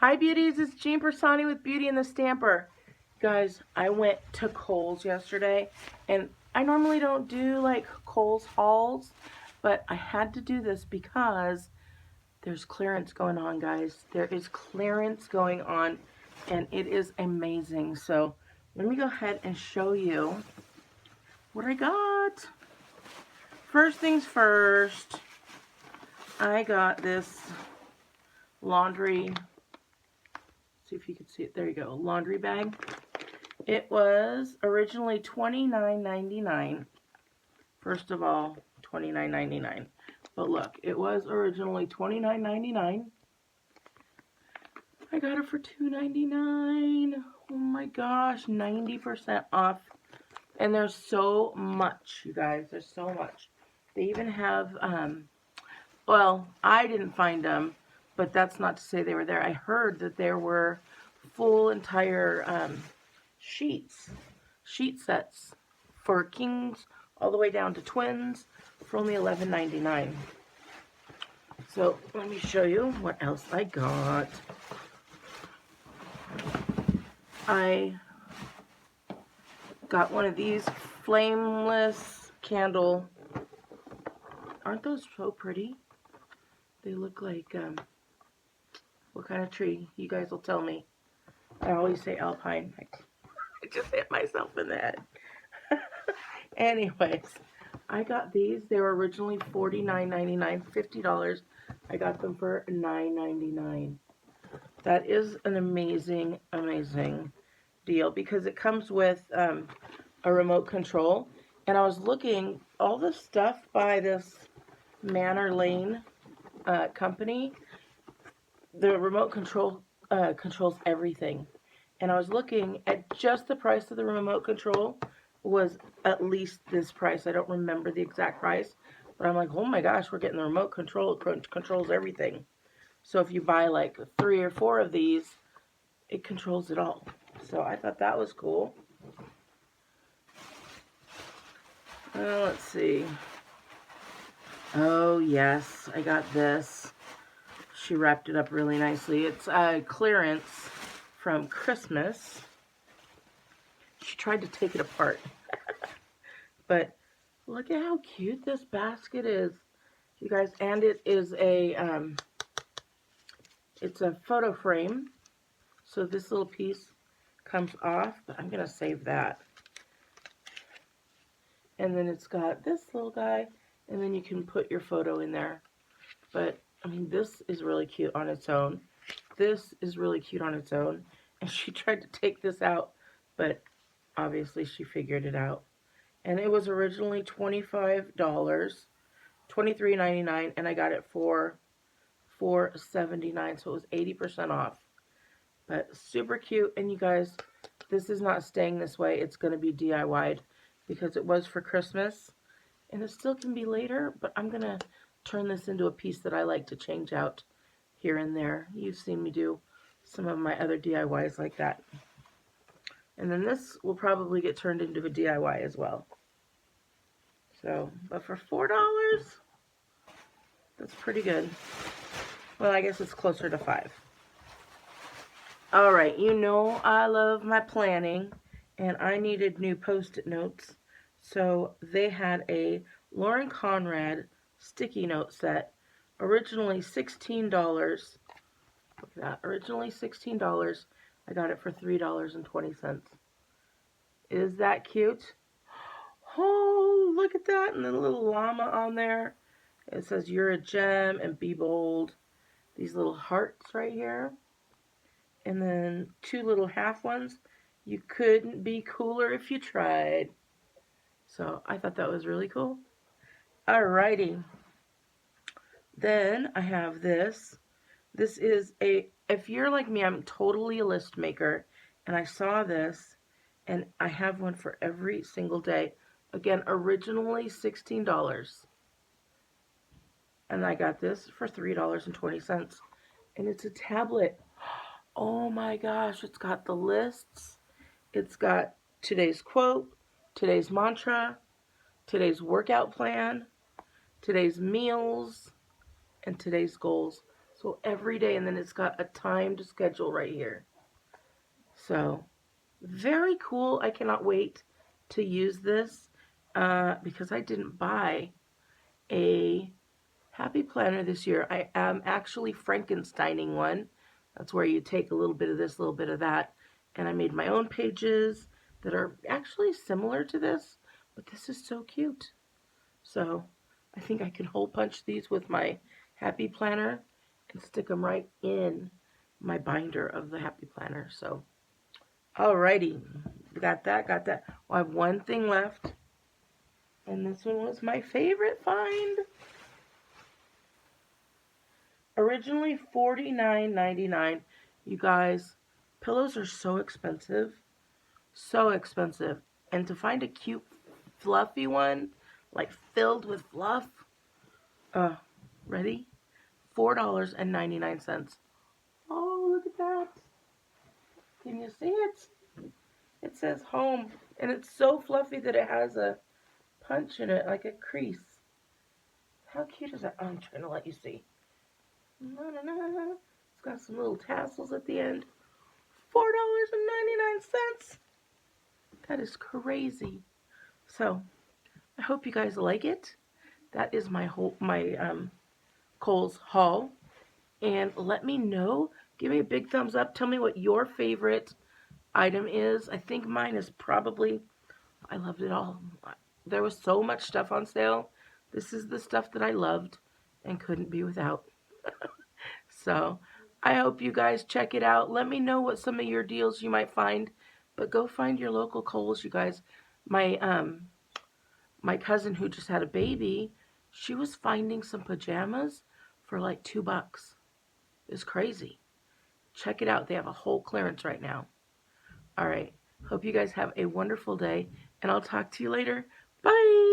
Hi beauties, it's Jean Piersanti with Beauty and the Stamper. Guys, I went to Kohl's yesterday, and I normally don't do like Kohl's hauls, but I had to do this because there's clearance going on, guys. There is clearance going on, and it is amazing. So let me go ahead and show you what I got. First things first, I got this laundry, see if you can see it, there you go, laundry bag. It was originally $29.99. First of all, $29.99. But look, it was originally $29.99. I got it for $2.99. Oh my gosh, 90% off. And there's so much, you guys. There's so much. They even have, well, I didn't find them, but that's not to say they were there. I heard that there were full entire sheet sets for kings all the way down to twins for only $11.99. So let me show you what else I got. I got one of these flameless candle. Aren't those so pretty? They look like, what kind of tree? You guys will tell me. I always say alpine. I just hit myself in the head. Anyways, I got these. They were originally $49.99, $50. I got them for $9.99. That is an amazing, amazing deal because it comes with a remote control. And I was looking, all the stuff by this Manor Lane company, the remote control controls everything. And I was looking at just the price of the remote control was at least this price. I don't remember the exact price, but I'm like, oh my gosh, we're getting the remote control. It controls everything. So if you buy like 3 or 4 of these, it controls it all. So I thought that was cool. Let's see. Oh yes, I got this. She wrapped it up really nicely. It's clearance from Christmas. She tried to take it apart. But look at how cute this basket is, you guys. And it is a, it's a photo frame. So this little piece comes off, but I'm going to save that. And then it's got this little guy, and then you can put your photo in there. But, I mean, this is really cute on its own. This is really cute on its own. And she tried to take this out, but obviously she figured it out. And it was originally $25, $23.99, and I got it for $4.79, so it was 80% off. But super cute, and you guys, this is not staying this way. It's going to be DIY'd because it was for Christmas, and it still can be later, but I'm going to turn this into a piece that I like to change out here and there. You've seen me do some of my other DIYs like that. And then this will probably get turned into a DIY as well. So, but for $4, that's pretty good. Well, I guess it's closer to $5. Alright, you know I love my planning, and I needed new Post-it notes. So they had a Lauren Conrad sticky note set, originally $16. Look at that, originally $16. I got it for $3.20. Is that cute? Oh, look at that, and the little llama on there. It says, you're a gem, and be bold. These little hearts right here. And then 2 little half ones. You couldn't be cooler if you tried. So, I thought that was really cool. Alrighty. Then, I have this. This is a, if you're like me, I'm totally a list maker. And I saw this, and I have one for every single day. Again, originally $16. And I got this for $3.20. And it's a tablet. Oh my gosh, it's got the lists. It's got today's quote, today's mantra, today's workout plan, today's meals, and today's goals. So every day, and then it's got a timed schedule right here. So very cool. I cannot wait to use this because I didn't buy a happy planner this year. I am actually Frankensteining one. That's where you take a little bit of this, a little bit of that, and I made my own pages that are actually similar to this, but this is so cute. So I think I can hole punch these with my happy planner and stick them right in my binder of the happy planner. So alrighty, got that, got that. Well, I have one thing left, and this one was my favorite find. Originally $49.99. You guys, pillows are so expensive. So expensive. And to find a cute, fluffy one, like filled with fluff, ready? $4.99. Oh, look at that. Can you see it? It says home. And it's so fluffy that it has a punch in it, like a crease. How cute is that? Oh, I'm trying to let you see. It's got some little tassels at the end. $4.99. That is crazy. So I hope you guys like it. That is my Kohl's haul. And let me know. Give me a big thumbs up. Tell me what your favorite item is. I think mine is probably, I loved it all. There was so much stuff on sale. This is the stuff that I loved and couldn't be without. So I hope you guys check it out. Let me know what some of your deals you might find. But go find your local Kohl's, you guys. My cousin who just had a baby, she was finding some pajamas for like $2. It's crazy. Check it out. They have a whole clearance right now. All right. Hope you guys have a wonderful day, and I'll talk to you later. Bye.